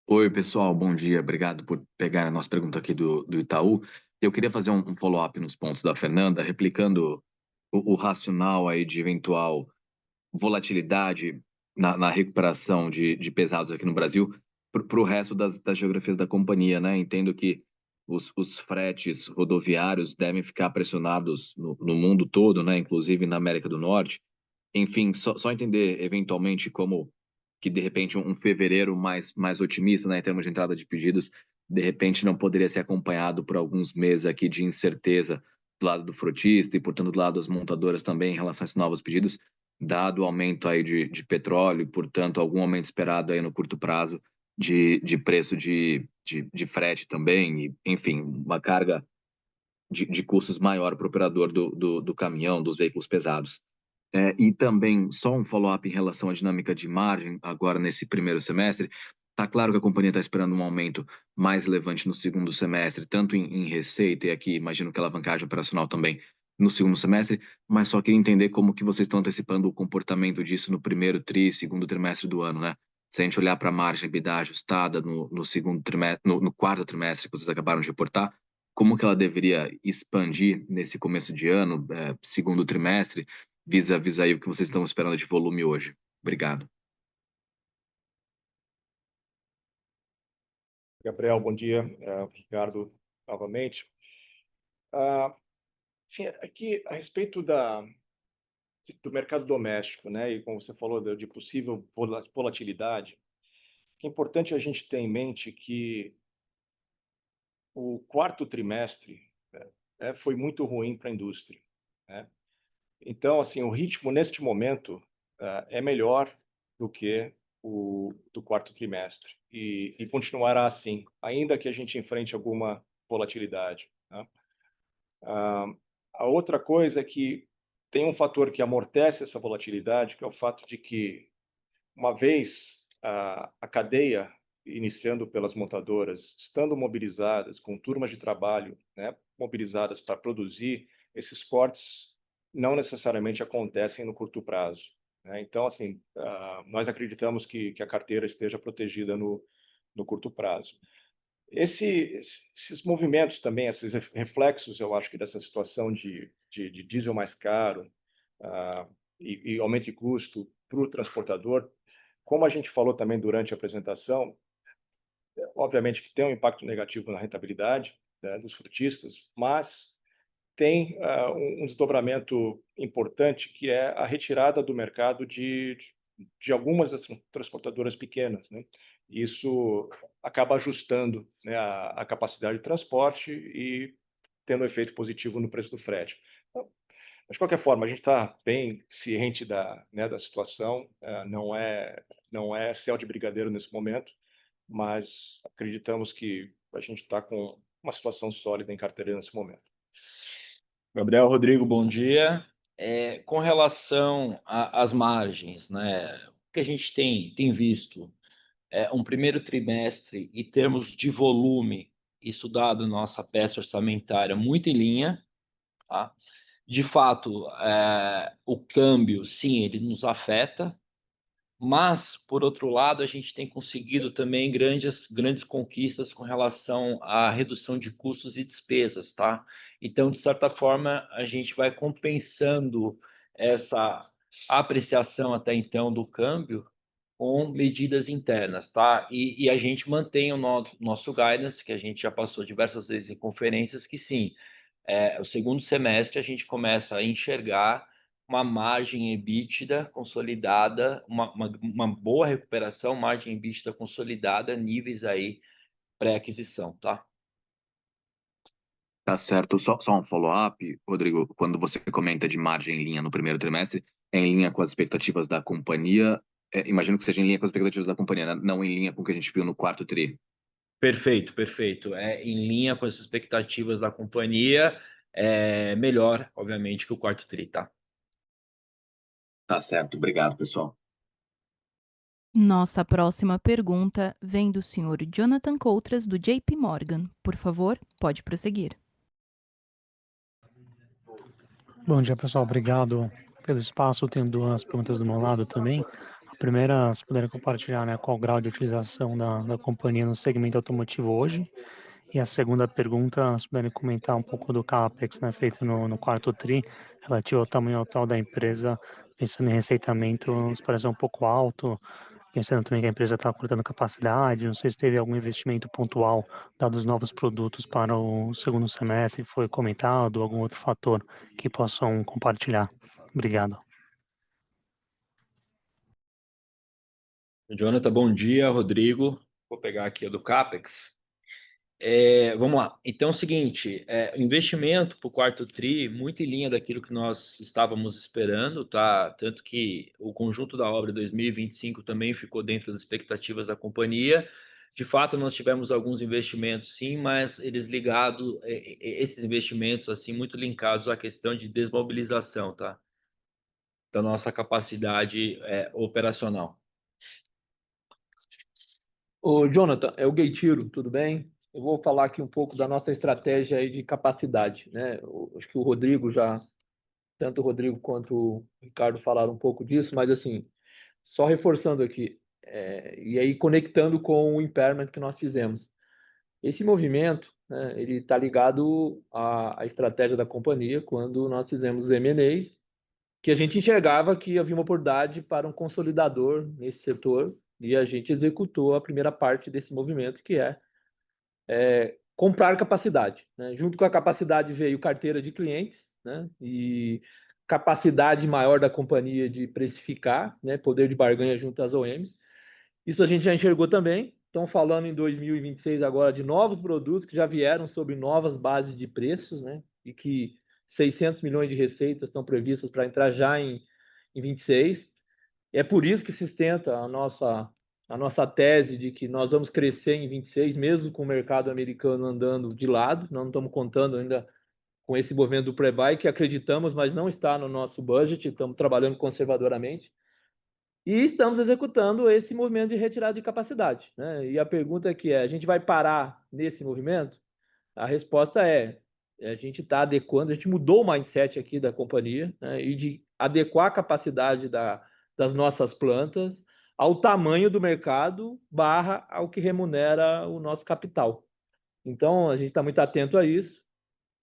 Oi, pessoal, bom dia. Obrigado por pegar a nossa pergunta aqui do Itaú. Eu queria fazer um follow-up nos pontos da Fernanda, replicando o racional aí de eventual volatilidade na recuperação de pesados aqui no Brasil para o resto das geografias da companhia, né? Entendo que os fretes rodoviários devem ficar pressionados no mundo todo, né? Inclusive na América do Norte. Enfim, só entender eventualmente como que de repente um fevereiro mais otimista, né, em termos de entrada de pedidos, de repente não poderia ser acompanhado por alguns meses aqui de incerteza do lado do frotista e, portanto, do lado das montadoras também em relação a esses novos pedidos, dado o aumento aí de petróleo e, portanto, algum aumento esperado aí no curto prazo de preço de frete também, e, enfim, uma carga de custos maior para o operador do caminhão, dos veículos pesados. E também, só um follow-up em relação à dinâmica de margem, agora nesse primeiro semestre. Está claro que a companhia está esperando um aumento mais relevante no segundo semestre, tanto em receita, e aqui imagino que a alavancagem operacional também no segundo semestre, mas só queria entender como que vocês estão antecipando o comportamento disso no primeiro segundo trimestre do ano, né? Se a gente olhar para a margem EBITDA ajustada no segundo trimestre, no quarto trimestre que vocês acabaram de reportar, como que ela deveria expandir nesse começo de ano, segundo trimestre, vis-a-vis aí o que vocês estão esperando de volume hoje. Obrigado. Gabriel, bom dia. Ricardo, novamente. Sim, aqui a respeito do mercado doméstico, né, e como você falou de possível volatilidade, é importante a gente ter em mente que o quarto trimestre foi muito ruim para a indústria, né? Então, assim, o ritmo neste momento é melhor do que o do quarto trimestre e continuará assim, ainda que a gente enfrente alguma volatilidade, né? A outra coisa é que tem um fator que amortece essa volatilidade, que é o fato de que, uma vez a cadeia, iniciando pelas montadoras, estando mobilizadas, com turmas de trabalho, né, mobilizadas para produzir, esses cortes não necessariamente acontecem no curto prazo, né? Então, assim, nós acreditamos que a carteira esteja protegida no curto prazo. Esses movimentos também, esses reflexos, eu acho que dessa situação de diesel mais caro e aumento de custo para o transportador, como a gente falou também durante a apresentação, obviamente que tem um impacto negativo na rentabilidade, né, dos frotistas, mas tem um desdobramento importante, que é a retirada do mercado de algumas das transportadoras pequenas, né? Isso acaba ajustando, né, a capacidade de transporte e tendo um efeito positivo no preço do frete. Então, mas, de qualquer forma, a gente está bem ciente da situação, não é céu de brigadeiro nesse momento, mas acreditamos que a gente está com uma situação sólida em carteira nesse momento. Gabriel, Rodrigo, bom dia. Com relação às margens, né, o que a gente tem visto um primeiro trimestre em termos de volume, isso dado nossa peça orçamentária muito em linha, tá? De fato, o câmbio, sim, ele nos afeta, mas, por outro lado, a gente tem conseguido também grandes conquistas com relação à redução de custos e despesas, tá? Então, de certa forma, a gente vai compensando essa apreciação até então do câmbio com medidas internas, tá? E a gente mantém o nosso guidance, que a gente já passou diversas vezes em conferências, que sim, o segundo semestre a gente começa a enxergar uma margem EBITDA consolidada, uma boa recuperação, margem EBITDA consolidada, níveis aí pré-aquisição, tá? Tá certo. Só um follow-up, Rodrigo. Quando você comenta de margem em linha no primeiro trimestre, é em linha com as expectativas da companhia? Imagino que seja em linha com as expectativas da companhia, né? Não em linha com o que a gente viu no quarto tri. Perfeito, perfeito. É em linha com as expectativas da companhia, melhor, obviamente, que o quarto tri, tá? Tá certo. Obrigado, pessoal. Nossa próxima pergunta vem do senhor Jonathan Coutras, do JP Morgan. Por favor, pode prosseguir. Bom dia, pessoal. Obrigado pelo espaço. Eu tenho duas perguntas do meu lado também. A primeira, se puderem compartilhar, né, qual o grau de utilização da companhia no segmento automotivo hoje. E a segunda pergunta, se puderem comentar um pouco do CAPEX, né, feito no quarto TRI, relativo ao tamanho atual da empresa, pensando em receitamento, nos parece um pouco alto, pensando também que a empresa está cortando capacidade, não sei se teve algum investimento pontual, dados novos produtos para o segundo semestre, foi comentado, algum outro fator que possam compartilhar. Obrigado. Jonathan, bom dia. Rodrigo, vou pegar aqui a do CAPEX. Vamos lá. Então é o seguinte, o investimento para o quarto TRI, muito em linha daquilo que nós estávamos esperando, tá? Tanto que o conjunto da obra 2025 também ficou dentro das expectativas da companhia. De fato, nós tivemos alguns investimentos, sim, mas eles ligados, esses investimentos, assim, muito linkados à questão de desmobilização, tá? Da nossa capacidade operacional. Ô, Jonathan, é o Gueitiro, tudo bem? Eu vou falar aqui um pouco da nossa estratégia aí de capacidade, né? Acho que o Rodrigo já, tanto o Rodrigo quanto o Ricardo falaram um pouco disso, mas assim, só reforçando aqui, e aí conectando com o impairment que nós fizemos. Esse movimento, né, ele está ligado à estratégia da companhia quando nós fizemos os M&As, que a gente enxergava que havia uma oportunidade para um consolidador nesse setor e a gente executou a primeira parte desse movimento, que é comprar capacidade, né? Junto com a capacidade veio carteira de clientes, né? E capacidade maior da companhia de precificar, né? Poder de barganha junto às OEMs. Isso a gente já enxergou também. Estão falando em 2026 agora de novos produtos que já vieram sobre novas bases de preços, né? E que 600 milhões de receitas estão previstas para entrar já em 26. É por isso que se sustenta a nossa tese de que nós vamos crescer em 26, mesmo com o mercado americano andando de lado. Não estamos contando ainda com esse movimento do pré-buy, que acreditamos, mas não está no nosso budget, estamos trabalhando conservadoramente. E estamos executando esse movimento de retirada de capacidade, né? E a pergunta aqui a gente vai parar nesse movimento? A resposta a gente está adequando, a gente mudou o mindset aqui da companhia, né? E de adequar a capacidade das nossas plantas ao tamanho do mercado barra ao que remunera o nosso capital. Então, a gente está muito atento a isso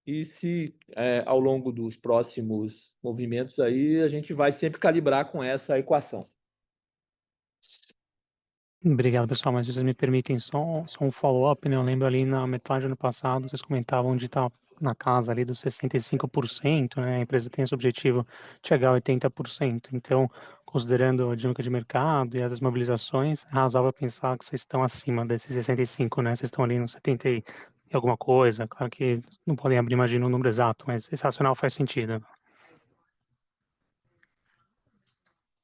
e se ao longo dos próximos movimentos aí, a gente vai sempre calibrar com essa equação. Obrigado, pessoal. Mas se vocês me permitem só um follow-up, né? Eu lembro ali na metade do ano passado, vocês comentavam de estar na casa ali dos 65%, né? A empresa tem esse objetivo de chegar a 80%. Então, considerando a dinâmica de mercado e as desmobilizações, é razoável pensar que vocês estão acima desses 65%, né? Vocês estão ali nos 70% e alguma coisa. Claro que não podem abrir, imagina, um número exato, mas esse racional faz sentido.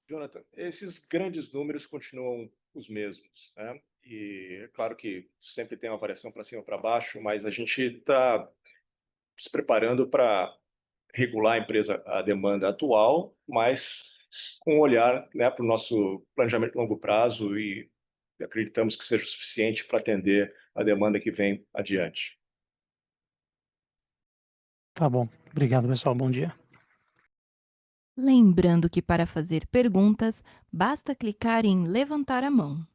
Jonathan, esses grandes números continuam os mesmos, né? E é claro que sempre tem uma variação para cima ou para baixo, mas a gente está se preparando para regular a empresa, a demanda atual, mas com um olhar, né, para o nosso planejamento de longo prazo e acreditamos que seja o suficiente para atender a demanda que vem adiante. Tá bom. Obrigado, pessoal. Bom dia. Lembrando que para fazer perguntas, basta clicar em levantar a mão.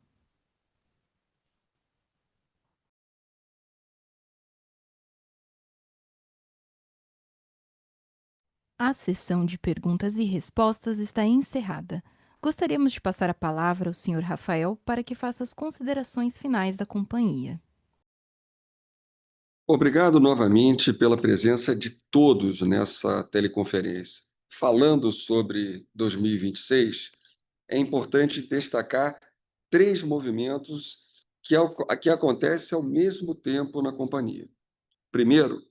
A sessão de perguntas e respostas está encerrada. Gostaríamos de passar a palavra ao Sr. Rafael para que faça as considerações finais da companhia. Obrigado novamente pela presença de todos nessa teleconferência. Falando sobre 2026, é importante destacar três movimentos que acontecem ao mesmo tempo na companhia. Primeiro,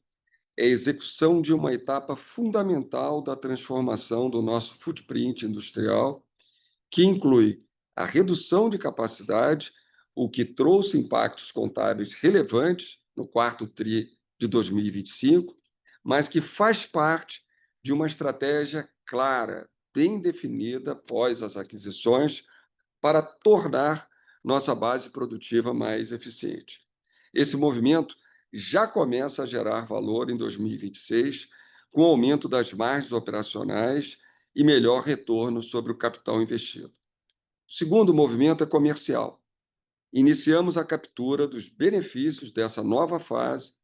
é a execução de uma etapa fundamental da transformação do nosso footprint industrial, que inclui a redução de capacidade, o que trouxe impactos contábeis relevantes no quarto TRI de 2025, mas que faz parte de uma estratégia clara, bem definida após as aquisições, para tornar nossa base produtiva mais eficiente. Esse movimento já começa a gerar valor em 2026, com o aumento das margens operacionais e melhor retorno sobre o capital investido. O segundo movimento é comercial. Iniciamos a captura dos benefícios dessa nova fase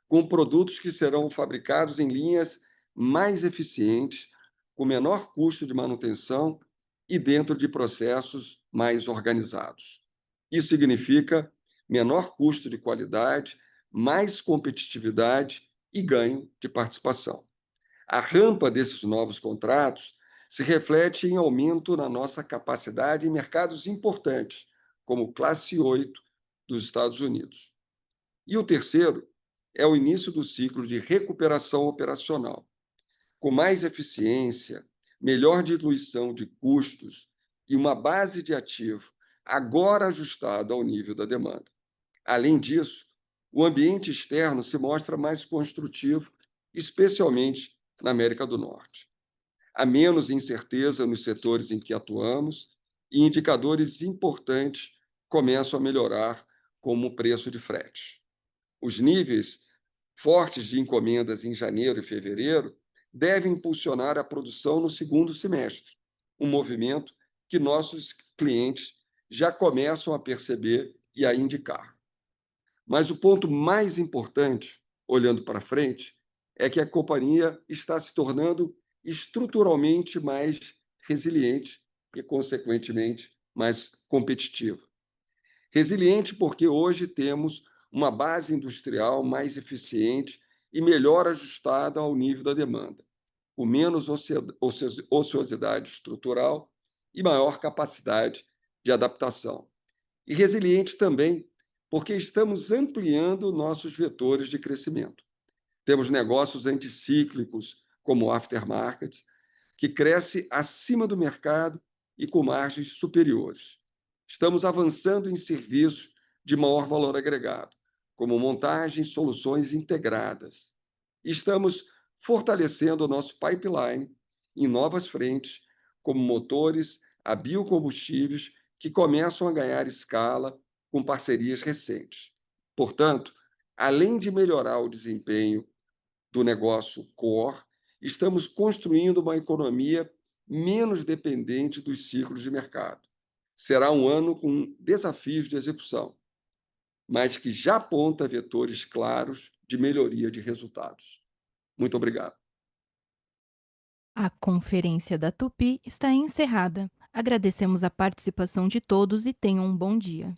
com produtos que serão fabricados em linhas mais eficientes, com menor custo de manutenção e dentro de processos mais organizados. Isso significa menor custo de qualidade, mais competitividade e ganho de participação. A rampa desses novos contratos se reflete em aumento na nossa capacidade em mercados importantes, como classe 8 dos Estados Unidos. E o terceiro é o início do ciclo de recuperação operacional, com mais eficiência, melhor diluição de custos e uma base de ativo agora ajustada ao nível da demanda. Além disso, o ambiente externo se mostra mais construtivo, especialmente na América do Norte. Há menos incerteza nos setores em que atuamos e indicadores importantes começam a melhorar, como o preço de frete. Os níveis fortes de encomendas em janeiro e fevereiro devem impulsionar a produção no segundo semestre, um movimento que nossos clientes já começam a perceber e a indicar. Mas o ponto mais importante, olhando para frente, é que a companhia está se tornando estruturalmente mais resiliente e, consequentemente, mais competitiva. Resiliente porque hoje temos uma base industrial mais eficiente e melhor ajustada ao nível da demanda, com menos ociosidade estrutural e maior capacidade de adaptação. E resiliente também porque estamos ampliando nossos vetores de crescimento. Temos negócios anticíclicos, como o aftermarket, que cresce acima do mercado e com margens superiores. Estamos avançando em serviços de maior valor agregado, como montagem e soluções integradas. Estamos fortalecendo o nosso pipeline em novas frentes, como motores a biocombustíveis, que começam a ganhar escala com parcerias recentes. Portanto, além de melhorar o desempenho do negócio core, estamos construindo uma economia menos dependente dos ciclos de mercado. Será um ano com desafios de execução, mas que já aponta vetores claros de melhoria de resultados. Muito obrigado. A conferência da Tupi está encerrada. Agradecemos a participação de todos e tenham um bom dia.